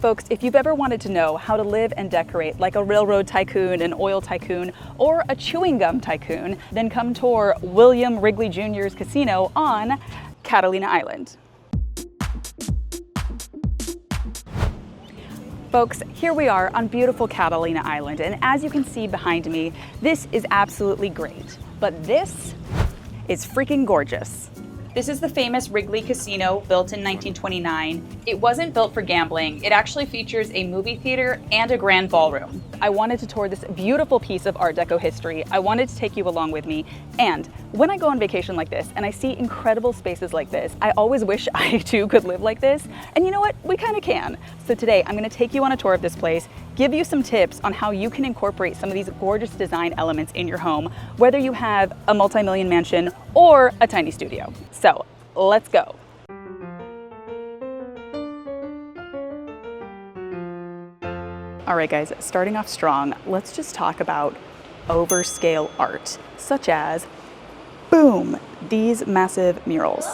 Folks, if you've ever wanted to know how to live and decorate like a railroad tycoon, an oil tycoon, or a chewing gum tycoon, then come tour William Wrigley Jr.'s casino on Catalina Island. Folks, here we are on beautiful Catalina Island, and as you can see behind me, this is absolutely great. But this is freaking gorgeous. This is the famous Wrigley Casino, built in 1929. It wasn't built for gambling. It actually features a movie theater and a grand ballroom. I wanted to tour this beautiful piece of Art Deco history. I wanted to take you along with me. And when I go on vacation like this and I see incredible spaces like this, I always wish I too could live like this. And you know what? We kind of can. So today I'm going to take you on a tour of this place, give you some tips on how you can incorporate some of these gorgeous design elements in your home, whether you have a multi-million mansion or a tiny studio. So let's go. All right, guys, starting off strong, let's just talk about overscale art, such as, boom, these massive murals.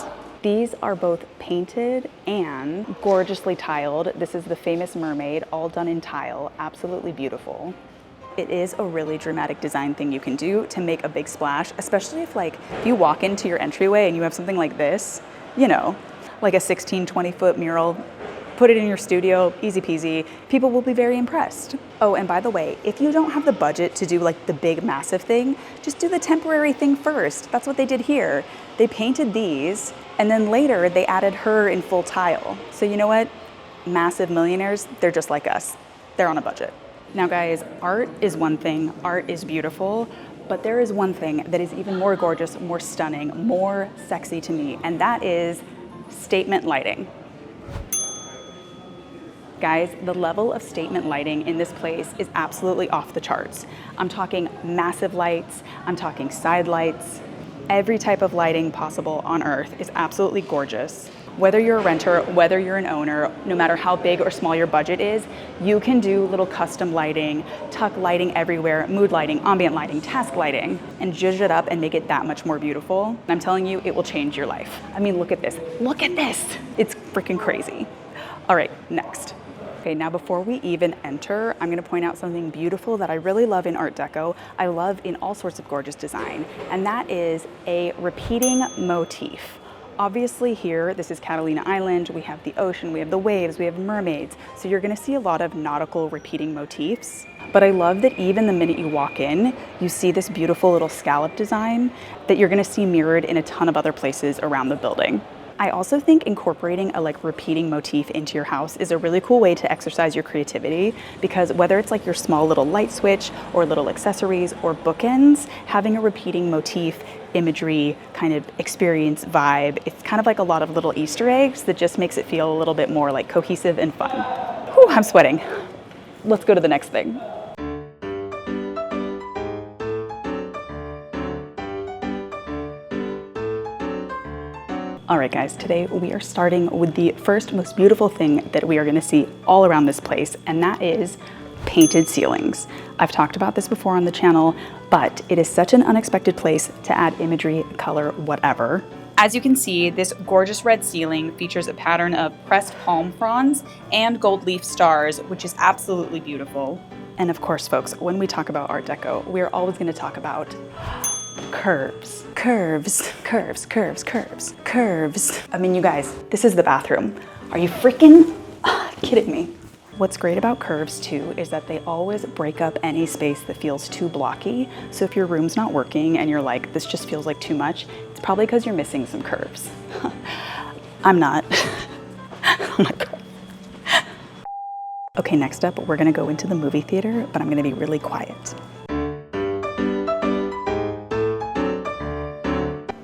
These are both painted and gorgeously tiled. This is the famous mermaid, all done in tile, absolutely beautiful. It is a really dramatic design thing you can do to make a big splash, especially if you walk into your entryway and you have something like this, you know, like a 16, 20-foot mural, put it in your studio, easy peasy. People will be very impressed. Oh, and by the way, if you don't have the budget to do like the big massive thing, just do the temporary thing first. That's what they did here. They painted these, and then later they added her in full tile. So you know what? Massive millionaires, they're just like us. They're on a budget. Now guys, art is one thing, art is beautiful, but there is one thing that is even more gorgeous, more stunning, more sexy to me, and that is statement lighting. Guys, the level of statement lighting in this place is absolutely off the charts. I'm talking massive lights, I'm talking side lights. Every type of lighting possible on earth is absolutely gorgeous. Whether you're a renter, whether you're an owner, no matter how big or small your budget is, you can do little custom lighting, tuck lighting everywhere, mood lighting, ambient lighting, task lighting, and zhuzh it up and make it that much more beautiful. And I'm telling you, it will change your life. I mean, look at this. Look at this. It's freaking crazy. All right, next. Okay, now before we even enter, I'm gonna point out something beautiful that I really love in Art Deco. I love in all sorts of gorgeous design, and that is a repeating motif. Obviously here, this is Catalina Island, we have the ocean, we have the waves, we have mermaids, so you're gonna see a lot of nautical repeating motifs. But I love that even the minute you walk in, you see this beautiful little scallop design that you're gonna see mirrored in a ton of other places around the building. I also think incorporating a repeating motif into your house is a really cool way to exercise your creativity, because whether it's like your small little light switch or little accessories or bookends, having a repeating motif, imagery, kind of experience vibe, it's kind of like a lot of little Easter eggs that just makes it feel a little bit more like cohesive and fun. Whew, I'm sweating. Let's go to the next thing. All right guys, today we are starting with the first most beautiful thing that we are gonna see all around this place, and that is painted ceilings. I've talked about this before on the channel, but it is such an unexpected place to add imagery, color, whatever. As you can see, this gorgeous red ceiling features a pattern of pressed palm fronds and gold leaf stars, which is absolutely beautiful. And of course, folks, when we talk about Art Deco, we're always gonna talk about curves, curves, curves, curves, curves, curves. I mean, you guys, this is the bathroom. Are you freaking kidding me? What's great about curves too is that they always break up any space that feels too blocky. So if your room's not working and you're like, this just feels like too much, it's probably because you're missing some curves. I'm not. Oh my God. Okay, next up, we're gonna go into the movie theater, but I'm gonna be really quiet.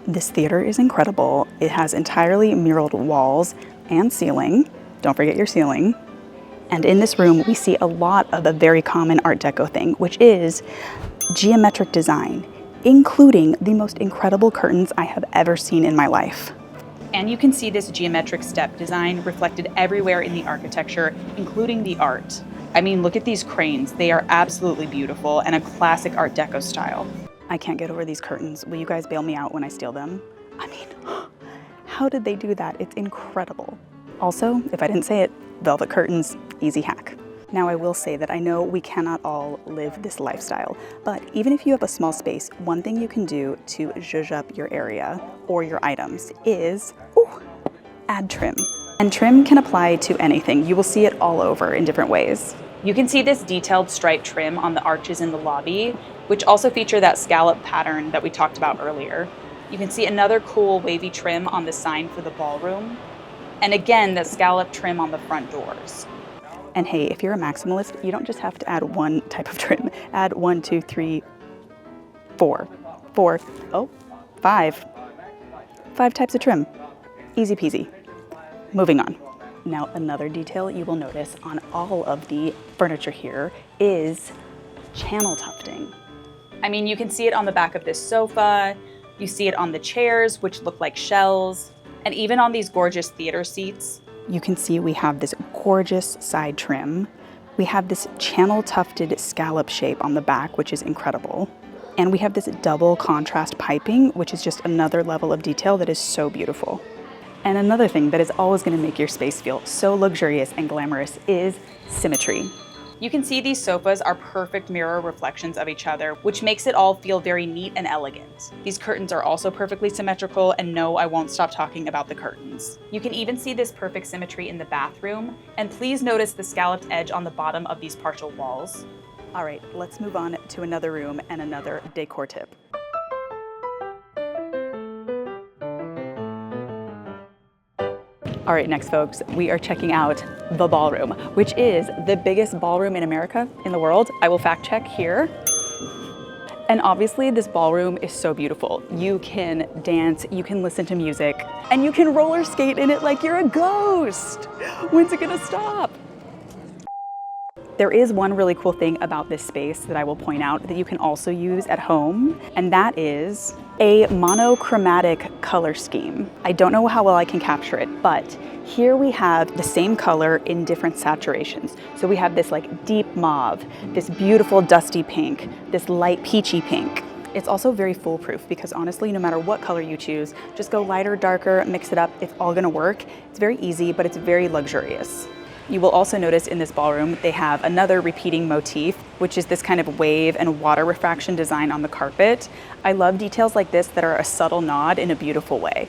This theater is incredible. It has entirely muraled walls and ceiling. Don't forget your ceiling. And in this room, we see a lot of a very common Art Deco thing, which is geometric design, including the most incredible curtains I have ever seen in my life. And you can see this geometric step design reflected everywhere in the architecture, including the art. I mean, look at these cranes. They are absolutely beautiful and a classic Art Deco style. I can't get over these curtains. Will you guys bail me out when I steal them? I mean, how did they do that? It's incredible. Also, if I didn't say it, velvet curtains, easy hack. Now I will say that I know we cannot all live this lifestyle, but even if you have a small space, one thing you can do to zhuzh up your area or your items is add trim. And trim can apply to anything. You will see it all over in different ways. You can see this detailed stripe trim on the arches in the lobby, which also feature that scallop pattern that we talked about earlier. You can see another cool wavy trim on the sign for the ballroom. And again, the scallop trim on the front doors. And hey, if you're a maximalist, you don't just have to add one type of trim. Add 1, 2, 3, 4. 5. 5 types of trim. Easy peasy. Moving on. Now, another detail you will notice on all of the furniture here is channel tufting. I mean, you can see it on the back of this sofa, you see it on the chairs, which look like shells, and even on these gorgeous theater seats. You can see we have this gorgeous side trim. We have this channel tufted scallop shape on the back, which is incredible. And we have this double contrast piping, which is just another level of detail that is so beautiful. And another thing that is always going to make your space feel so luxurious and glamorous is symmetry. You can see these sofas are perfect mirror reflections of each other, which makes it all feel very neat and elegant. These curtains are also perfectly symmetrical, and no, I won't stop talking about the curtains. You can even see this perfect symmetry in the bathroom, and please notice the scalloped edge on the bottom of these partial walls. All right, let's move on to another room and another decor tip. All right, next folks, we are checking out the ballroom, which is the biggest ballroom in America, in the world. I will fact check here. And obviously this ballroom is so beautiful. You can dance, you can listen to music, and you can roller skate in it like you're a ghost. When's it gonna stop? There is one really cool thing about this space that I will point out that you can also use at home, and that is a monochromatic color scheme. I don't know how well I can capture it, but here we have the same color in different saturations. So we have this like deep mauve, this beautiful dusty pink, this light peachy pink. It's also very foolproof because honestly, no matter what color you choose, just go lighter, darker, mix it up, it's all gonna work. It's very easy, but it's very luxurious. You will also notice in this ballroom, they have another repeating motif, which is this kind of wave and water refraction design on the carpet. I love details like this that are a subtle nod in a beautiful way.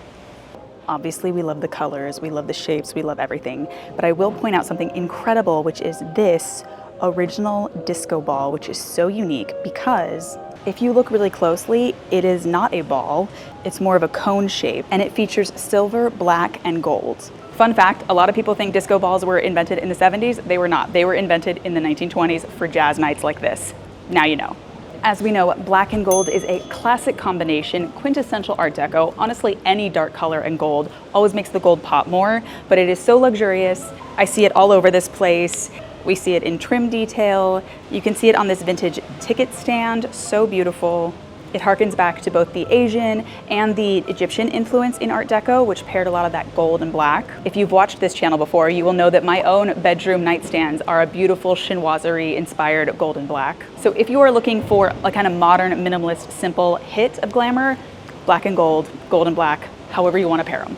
Obviously, we love the colors, we love the shapes, we love everything, but I will point out something incredible, which is this original disco ball, which is so unique because if you look really closely, it is not a ball, it's more of a cone shape, and it features silver, black, and gold. Fun fact, a lot of people think disco balls were invented in the 70s. They were not. They were invented in the 1920s for jazz nights like this. Now you know. As we know, black and gold is a classic combination, quintessential Art Deco. Honestly, any dark color and gold always makes the gold pop more, but it is so luxurious. I see it all over this place. We see it in trim detail. You can see it on this vintage ticket stand, so beautiful. It harkens back to both the Asian and the Egyptian influence in Art Deco, which paired a lot of that gold and black. If you've watched this channel before, you will know that my own bedroom nightstands are a beautiful chinoiserie inspired gold and black. So if you are looking for a kind of modern, minimalist, simple hit of glamour, black and gold and black, however you want to pair them.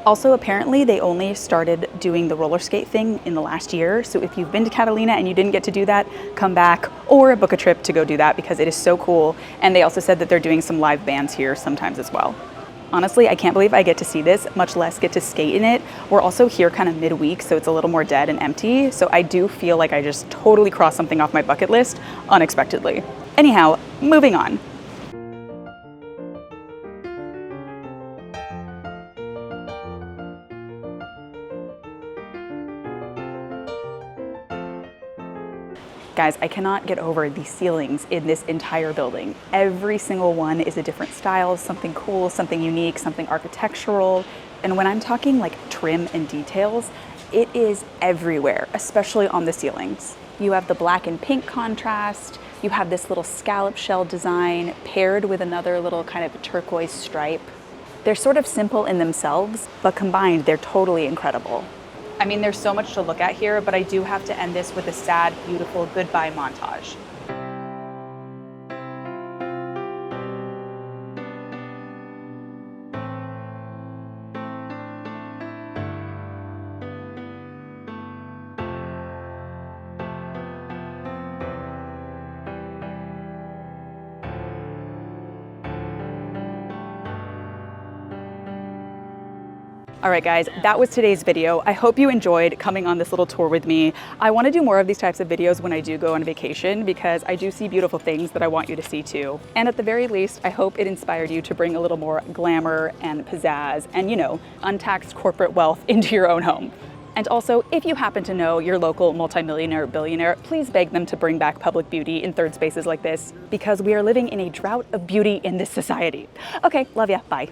Also, apparently, they only started doing the roller skate thing in the last year. So if you've been to Catalina and you didn't get to do that, come back or book a trip to go do that because it is so cool. And they also said that they're doing some live bands here sometimes as well. Honestly, I can't believe I get to see this, much less get to skate in it. We're also here kind of midweek, so it's a little more dead and empty. So I do feel like I just totally crossed something off my bucket list unexpectedly. Anyhow, moving on. Guys, I cannot get over the ceilings in this entire building. Every single one is a different style, something cool, something unique, something architectural. And when I'm talking like trim and details, it is everywhere, especially on the ceilings. You have the black and pink contrast. You have this little scallop shell design paired with another little kind of turquoise stripe. They're sort of simple in themselves, but combined, they're totally incredible. I mean, there's so much to look at here, but I do have to end this with a sad, beautiful goodbye montage. All right, guys, that was today's video. I hope you enjoyed coming on this little tour with me. I want to do more of these types of videos when I do go on vacation because I do see beautiful things that I want you to see too. And at the very least, I hope it inspired you to bring a little more glamour and pizzazz and, you know, untaxed corporate wealth into your own home. And also, if you happen to know your local multimillionaire or billionaire, please beg them to bring back public beauty in third spaces like this because we are living in a drought of beauty in this society. Okay, love ya, bye.